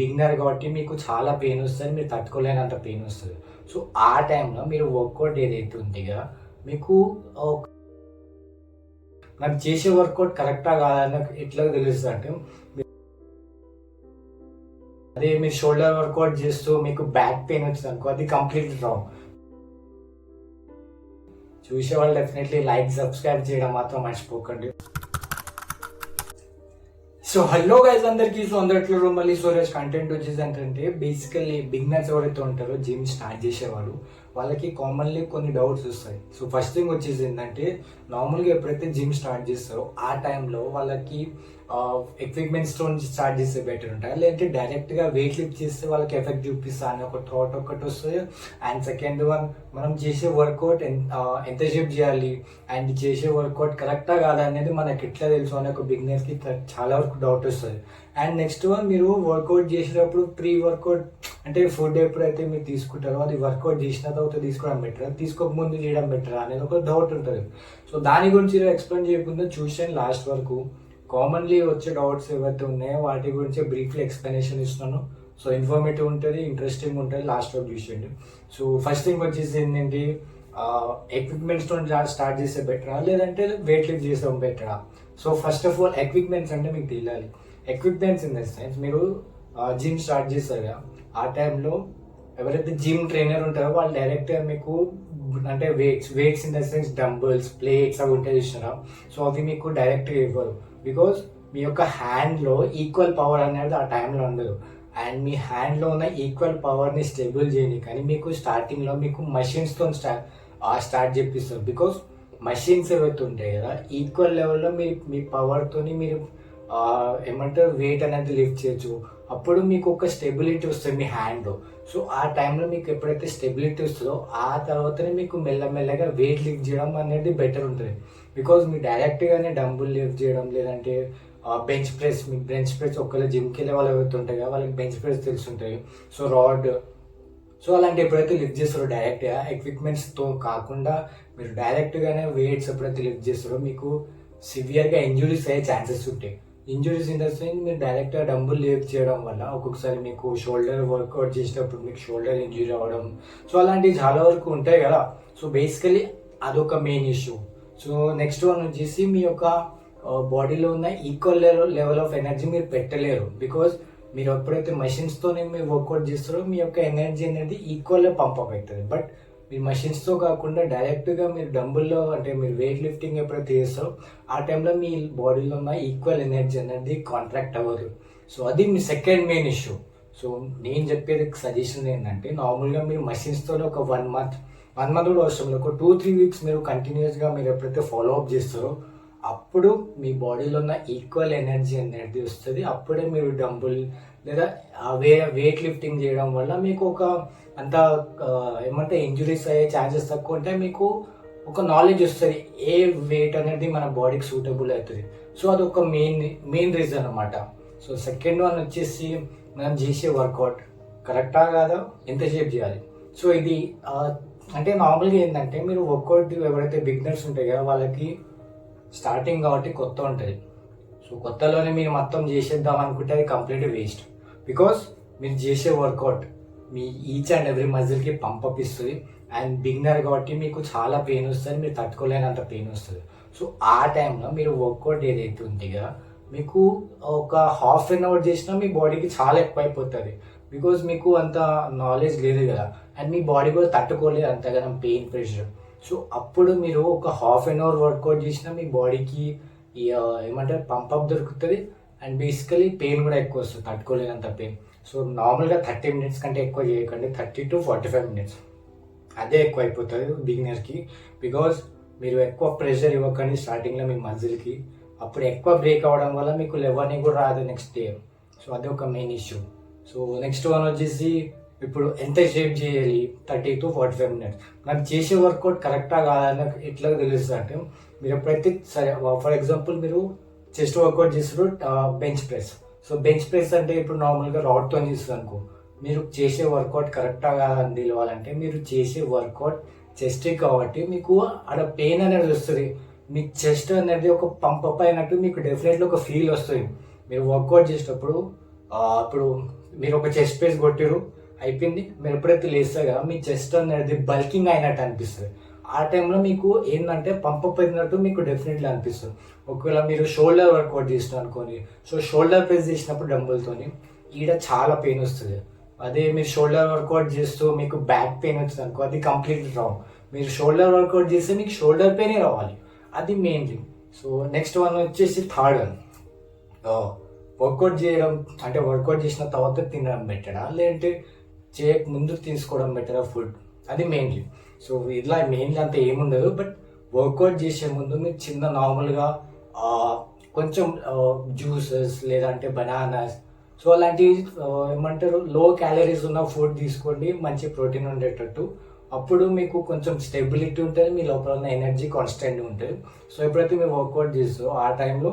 Beginner కాబట్టి మీకు చాలా పెయిన్ వస్తుంది, మీరు తట్టుకోలేనంత పెయిన్ వస్తుంది. సో ఆ టైంలో మీరు వర్కౌట్ ఏదైతే ఉందిగా మీకు నాకు చేసే వర్కౌట్ కరెక్టా కాదని ఎట్లా తెలుస్తుంది అంటే, అదే మీరు షోల్డర్ వర్కౌట్ చేస్తూ మీకు బ్యాక్ పెయిన్ వచ్చింది అనుకో, అది కంప్లీట్ రాంగ్. చూసే వాళ్ళు డెఫినెట్లీ లైక్ సబ్స్క్రైబ్ చేయడం మాత్రం మర్చిపోకండి. సో హలో గైస్ అందరికి. సో అందరిలో మళ్ళీ సోరేష్ కంటెంట్ వచ్చేసి ఏంటంటే, బేసికల్లీ బిగినర్స్ ఎవరైతే ఉంటారో జిమ్ స్టార్ట్ చేసేవాళ్ళు వాళ్ళకి కామన్లీ కొన్ని డౌట్స్ వస్తాయి. సో ఫస్ట్ థింగ్ వచ్చేసి ఏంటంటే, నార్మల్గా ఎప్పుడైతే జిమ్ స్టార్ట్ చేస్తారో ఆ టైంలో వాళ్ళకి ఎక్విప్మెంట్స్తో స్టార్ట్ చేస్తే బెటర్ ఉంటాయి, లేదంటే డైరెక్ట్గా వెయిట్ లిఫ్ట్ చేస్తే వాళ్ళకి ఎఫెక్ట్ చూపిస్తా అని ఒక థాట్ ఒకటి వస్తుంది. అండ్ సెకండ్ వన్, మనం చేసే వర్కౌట్ ఎంతసేపు చేయాలి అండ్ చేసే వర్కౌట్ కరెక్టా కాదా అనేది మనకి ఎట్లా తెలుసు అనే ఒక బిగినర్స్కి చాలా వరకు డౌట్ వస్తుంది. అండ్ నెక్స్ట్ వన్, మీరు వర్కౌట్ చేసేటప్పుడు ప్రీ వర్కౌట్ అంటే ఫుడ్ ఎప్పుడైతే మీరు తీసుకుంటారో అది వర్కౌట్ చేసిన తర్వాత తీసుకోవడం బెటర్, తీసుకోక ముందు చేయడం బెటర్ అనేది ఒక డౌట్ ఉంటుంది. సో దాని గురించి ఎక్స్ప్లెయిన్ చేయకుండా చూసాను లాస్ట్ వరకు. కామన్లీ వచ్చే డౌట్స్ ఏవైతే ఉన్నాయో వాటి గురించి బ్రీఫ్లీ ఎక్స్ప్లెనేషన్ ఇస్తున్నాను. సో ఇన్ఫర్మేటివ్ ఉంటుంది, ఇంట్రెస్టింగ్ ఉంటుంది, లాస్ట్ వరకు చూసేయండి. సో ఫస్ట్ థింగ్ వచ్చేసి ఏంటంటే, ఎక్విప్మెంట్స్తో స్టార్ట్ చేసే బెటరా లేదంటే వెయిట్ లిఫ్ట్ చేసాం బెటరా? So first of all equipments అంటే మీకు తెలియాలి. ఎక్విప్మెంట్స్ ఇన్ ద సెన్స్, మీరు జిమ్ స్టార్ట్ చేస్తారు కదా, ఆ టైంలో ఎవరైతే జిమ్ ట్రైనర్ ఉంటారో వాళ్ళు డైరెక్ట్గా మీకు అంటే weights in the sense dumbbells, plates అవి ఉంటాయి చూసినారా. సో అవి మీకు డైరెక్ట్గా ఇవ్వరు, బికాజ్ మీ యొక్క హ్యాండ్లో ఈక్వల్ పవర్ అనేది ఆ టైంలో ఉండదు. అండ్ మీ హ్యాండ్లో ఉన్న ఈక్వల్ పవర్ని స్టేబుల్ చేయని కానీ మీకు స్టార్టింగ్లో మీకు మషిన్స్తో స్టార్ట్ చేపిస్తారు. బికాస్ మషిన్స్ ఏవైతే ఉంటాయి కదా, ఈక్వల్ లెవెల్లో మీ పవర్తోని మీరు ఏమంటారు వెయిట్ అనేది లిఫ్ట్ చేయొచ్చు. అప్పుడు మీకు ఒక స్టెబిలిటీ వస్తుంది మీ హ్యాండ్. సో ఆ టైంలో మీకు ఎప్పుడైతే స్టెబిలిటీ వస్తుందో ఆ తర్వాతనే మీకు మెల్లమెల్లగా వెయిట్ లిఫ్ట్ చేయడం అనేది బెటర్ ఉంటుంది. బికాజ్ మీరు డైరెక్ట్గానే డంబుల్ లిఫ్ట్ చేయడం లేదంటే బెంచ్ ప్రెస్, మీకు బెంచ్ ప్రెస్ ఒకవేళ జిమ్కి వెళ్ళే వాళ్ళు ఎవరైతే ఉంటాయి కదా వాళ్ళకి బెంచ్ ప్రెస్ తెలుసుంటాయి. సో రాడ్, సో అలాంటి ఎప్పుడైతే లిఫ్ట్ చేస్తారో డైరెక్ట్గా ఎక్విప్మెంట్స్తో కాకుండా మీరు డైరెక్ట్గానే వెయిట్స్ ఎప్పుడైతే లిఫ్ట్ చేస్తారో మీకు సివియర్గా ఇంజురీస్ అయ్యే ఛాన్సెస్ ఉంటాయి. ఇంజురీస్ ఇన్ ద సెన్స్, మీరు డైరెక్ట్గా డంబుల్ లిఫ్ట్ చేయడం వల్ల ఒక్కొక్కసారి మీకు షోల్డర్ వర్కౌట్ చేసేటప్పుడు మీకు షోల్డర్ ఇంజురీ అవ్వడం, సో అలాంటివి చాలా వరకు ఉంటాయి కదా. సో బేసికలీ అదొక main issue. So next one వచ్చేసి, మీ యొక్క బాడీలో ఉన్న ఈక్వల్ లెవెల్ ఆఫ్ ఎనర్జీ మీరు పెట్టలేరు. బికాజ్ మీరు ఎప్పుడైతే మెషిన్స్తోనే మీరు వర్కౌట్ చేస్తారో మీ యొక్క ఎనర్జీ అనేది ఈక్వల్గా పంపప్ అవుతుంది. బట్ మీరు మెషిన్స్తో కాకుండా డైరెక్ట్గా మీరు డంబుల్లో అంటే మీరు వెయిట్ లిఫ్టింగ్ ఎప్పుడైతే చేస్తారో ఆ టైంలో మీ బాడీలో ఉన్న ఈక్వల్ ఎనర్జీ అనేది కాంట్రాక్ట్ అవ్వదు. సో అది మీ సెకండ్ మెయిన్ ఇష్యూ. సో నేను చెప్పేది సజెషన్ ఏంటంటే, నార్మల్గా మీరు మెషిన్స్తోనే ఒక 1 month కూడా అవసరం లేదు, ఒక 2-3 weeks మీరు కంటిన్యూస్గా మీరు ఎప్పుడైతే ఫాలో అప్ చేస్తారో అప్పుడు మీ బాడీలో ఉన్న ఈక్వల్ ఎనర్జీ అనేది వస్తుంది. అప్పుడే మీరు డంబుల్ లేదా వెయిట్ లిఫ్టింగ్ చేయడం వల్ల మీకు ఒక అంత ఏమంటే ఇంజురీస్ అయ్యే ఛాన్సెస్ తక్కువ ఉంటాయి. మీకు ఒక నాలెడ్జ్ వస్తుంది ఏ వెయిట్ అనేది మన బాడీకి సూటబుల్ అవుతుంది. సో అదొక మెయిన్ రీజన్ అనమాట. సో సెకండ్ వన్ వచ్చేసి, మనం చేసే వర్కౌట్ కరెక్టా కాదా, ఎంతసేపు చేయాలి. సో ఇది అంటే నార్మల్గా ఏంటంటే, మీరు వర్కౌట్ ఎవరైతే బిగినర్స్ ఉంటాయి కదా వాళ్ళకి స్టార్టింగ్ కాబట్టి కొత్త ఉంటుంది. సో కొత్తలోనే మీరు మొత్తం చేసేద్దాం అనుకుంటే అది కంప్లీట్ వేస్ట్. బికాస్ మీరు చేసే వర్కౌట్ మీ ఈచ్ అండ్ ఎవ్రీ మజిల్కి పంపప్ ఇస్తుంది. అండ్ బిగినర్ కాబట్టి మీకు చాలా పెయిన్ వస్తుంది, మీరు తట్టుకోలేనంత పెయిన్ వస్తుంది. సో ఆ టైంలో మీరు వర్కౌట్ ఏదైతే ఉందిగా మీకు ఒక 1/2 hour చేసినా మీ బాడీకి చాలా ఎక్కువ అయిపోతుంది. బికాజ్ మీకు అంత నాలెడ్జ్ లేదు కదా, అండ్ మీ బాడీ కూడా తట్టుకోలేదు అంతగానం పెయిన్, ప్రెషర్. సో అప్పుడు మీరు ఒక 1/2 hour వర్కౌట్ చేసినా మీ బాడీకి ఏమంటారు పంపప్ దొరుకుతుంది. అండ్ బేసికలీ పెయిన్ కూడా ఎక్కువ వస్తుంది, తట్టుకోలేనంత పెయిన్. సో నార్మల్గా 30 minutes కంటే ఎక్కువ చేయకండి, 30 to 45 minutes అదే ఎక్కువ అయిపోతుంది బిగినర్కి. బికాజ్ మీరు ఎక్కువ ప్రెషర్ ఇవ్వకండి స్టార్టింగ్లో మీ మజిల్కి, అప్పుడు ఎక్కువ బ్రేక్ అవ్వడం వల్ల మీకు లెవెల్ని కూడా రాదు నెక్స్ట్ డే. సో అదే ఒక main issue. So next one వచ్చేసి, ఇప్పుడు ఎంత షేప్ చేయాలి, 30 to 45 minutes. నాకు చేసే వర్కౌట్ కరెక్టా కాదని ఎట్లా తెలుస్తుంది అంటే, మీరు ఎప్పుడైతే సరే ఫర్ ఎగ్జాంపుల్ మీరు చెస్ట్ వర్కౌట్ చేస్తారు bench press. So bench press అంటే ఇప్పుడు నార్మల్గా రాడ్తో చేస్తుంది అనుకో, మీరు చేసే వర్కౌట్ కరెక్టా కాదని తెలియాలంటే మీరు చేసే వర్కౌట్ చెస్ట్ కాబట్టి మీకు ఆడ పెయిన్ అనేది వస్తుంది. మీ చెస్ట్ అనేది ఒక పంపప్ అయినట్టు మీకు డెఫినెట్లీ ఒక ఫీల్ వస్తుంది మీరు వర్కౌట్ చేసేటప్పుడు. ఇప్పుడు మీరు ఒక చెస్ట్ ప్రెస్ కొట్టిరు, అయిపోయింది. మీరు ఎప్పుడైతే లేస్తారు కదా, మీ చెస్ట్ అనేది బల్కింగ్ అయినట్టు అనిపిస్తుంది. ఆ టైంలో మీకు ఏంటంటే పంపప్ అయినట్టు మీకు డెఫినెట్లీ అనిపిస్తుంది. ఒకవేళ మీరు షోల్డర్ వర్కౌట్ చేసిన అనుకోండి, సో షోల్డర్ ప్రెస్ చేసినప్పుడు డంబుల్తోని ఈడ చాలా పెయిన్ వస్తుంది. అదే మీరు షోల్డర్ వర్కౌట్ చేస్తూ మీకు బ్యాక్ పెయిన్ వచ్చింది అనుకో, అది కంప్లీట్ రాంగ్. మీరు షోల్డర్ వర్కౌట్ చేస్తే మీకు షోల్డర్ పెయినే రావాలి, అది main thing. So next one వచ్చేసి థర్డ్ వన్, వర్కౌట్ చేయడం అంటే వర్కౌట్ చేసిన తర్వాత తినడం బెటరా లేదంటే చేయక ముందు తీసుకోవడం బెటరా ఫుడ్, అది మెయిన్లీ. సో ఇలా మెయిన్లీ అంత ఏముండదు, బట్ వర్కౌట్ చేసే ముందు మీరు చిన్న నార్మల్గా కొంచెం జ్యూసెస్ లేదంటే బనానాస్, సో అలాంటివి ఏమంటారు లో క్యాలరీస్ ఉన్న ఫుడ్ తీసుకోండి, మంచి ప్రోటీన్ ఉండేటట్టు. అప్పుడు మీకు కొంచెం స్టెబిలిటీ ఉంటుంది, మీ లోపల ఉన్న ఎనర్జీ కాన్స్టెంట్ ఉంటుంది. సో ఎప్పుడైతే మీరు వర్కౌట్ చేస్తారో ఆ టైంలో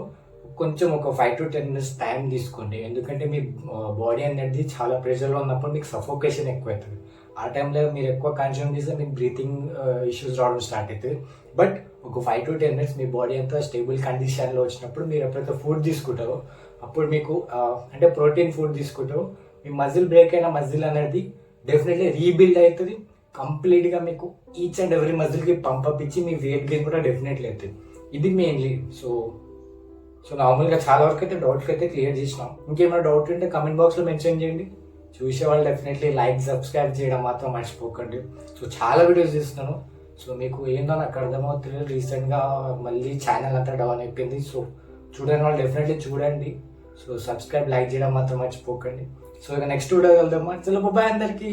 కొంచెం ఒక 5 to 10 minutes టైం తీసుకోండి. ఎందుకంటే మీ బాడీ అనేది చాలా ప్రెషర్లో ఉన్నప్పుడు మీకు సఫోకేషన్ ఎక్కువ అవుతుంది. ఆ టైంలో మీరు ఎక్కువ కన్జ్యూమ్ చేస్తే మీకు బ్రీతింగ్ ఇష్యూస్ రావడం స్టార్ట్ అవుతుంది. బట్ ఒక 5 to 10 minutes మీ బాడీ అంతా స్టేబుల్ కండిషన్లో వచ్చినప్పుడు మీరు ఎప్పుడైతే ఫుడ్ తీసుకుంటారో అప్పుడు మీకు అంటే ప్రోటీన్ ఫుడ్ తీసుకుంటారో మీ మజిల్ బ్రేక్ అయిన మజిల్ అనేది డెఫినెట్లీ రీబిల్డ్ అవుతుంది కంప్లీట్గా. మీకు ఈచ్ అండ్ ఎవ్రీ మజిల్కి పంపప్ ఇచ్చి మీ వెయిట్ గెయిన్ కూడా డెఫినెట్లీ అవుతుంది. ఇది మెయిన్లీ. సో నార్మల్గా చాలా వరకు అయితే డౌట్స్ అయితే క్లియర్ చేసినాం. ఇంకేమైనా డౌట్ ఉంటే కమెంట్ బాక్స్లో మెన్షన్ చేయండి. చూసే వాళ్ళు డెఫినెట్లీ లైక్ సబ్స్క్రైబ్ చేయడం మాత్రం మర్చిపోకండి. సో చాలా వీడియోస్ చేస్తున్నాను, సో మీకు ఏందో నాకు అర్థమవుతుంది. రీసెంట్గా మళ్ళీ ఛానల్ అంతా డౌన్ అయిపోయింది. సో చూడని వాళ్ళు డెఫినెట్లీ చూడండి. సో సబ్స్క్రైబ్ లైక్ చేయడం మాత్రం మర్చిపోకండి. సో ఇక నెక్స్ట్ వీడియో వెళ్దామా. చలో బాయ్ అందరికీ.